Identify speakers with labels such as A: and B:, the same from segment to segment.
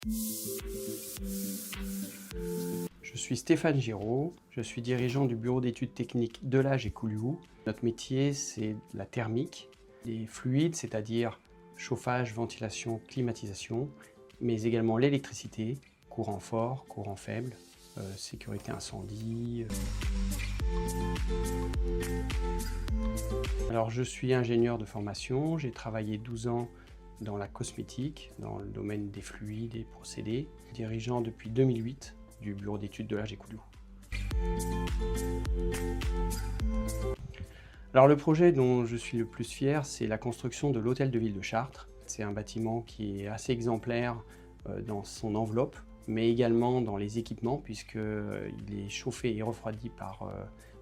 A: Je suis Stéphane Giraud, je suis dirigeant du bureau d'études techniques Delage et Couliou. Notre métier, c'est la thermique, les fluides, c'est-à-dire chauffage, ventilation, climatisation, mais également l'électricité, courant fort, courant faible, sécurité incendie. Alors je suis ingénieur de formation, j'ai travaillé 12 ans dans la cosmétique, dans le domaine des fluides et procédés, dirigeant depuis 2008 du bureau d'études Delage et Couliou. Alors le projet dont je suis le plus fier, c'est la construction de l'hôtel de ville de Chartres. C'est un bâtiment qui est assez exemplaire dans son enveloppe, mais également dans les équipements, puisqu'il est chauffé et refroidi par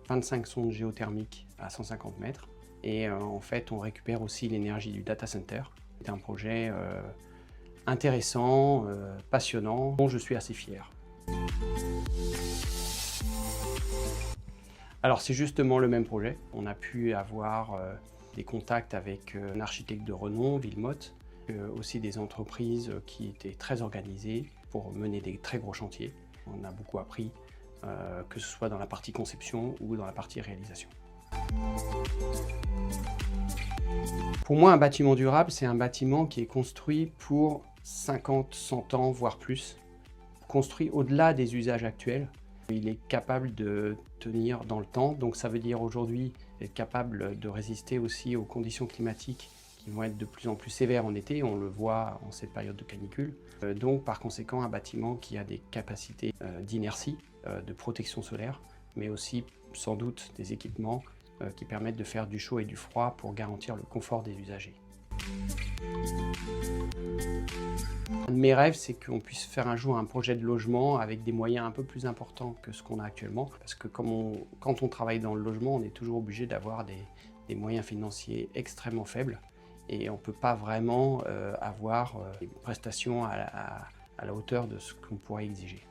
A: 25 sondes géothermiques à 150 mètres. Et en fait, on récupère aussi l'énergie du data center. C'est un projet intéressant, passionnant, dont je suis assez fier. Alors c'est justement le même projet. On a pu avoir des contacts avec un architecte de renom, Villemotte, aussi des entreprises qui étaient très organisées pour mener des très gros chantiers. On a beaucoup appris, que ce soit dans la partie conception ou dans la partie réalisation. Pour moi, un bâtiment durable, c'est un bâtiment qui est construit pour 50, 100 ans, voire plus. Construit au-delà des usages actuels. Il est capable de tenir dans le temps, donc ça veut dire aujourd'hui être capable de résister aussi aux conditions climatiques qui vont être de plus en plus sévères en été, on le voit en cette période de canicule. Donc par conséquent un bâtiment qui a des capacités d'inertie, de protection solaire, mais aussi sans doute des équipements qui permettent de faire du chaud et du froid pour garantir le confort des usagers. Un de mes rêves, c'est qu'on puisse faire un jour un projet de logement avec des moyens un peu plus importants que ce qu'on a actuellement. Parce que quand on travaille dans le logement, on est toujours obligé d'avoir des moyens financiers extrêmement faibles. Et on ne peut pas vraiment avoir des prestations à la hauteur de ce qu'on pourrait exiger.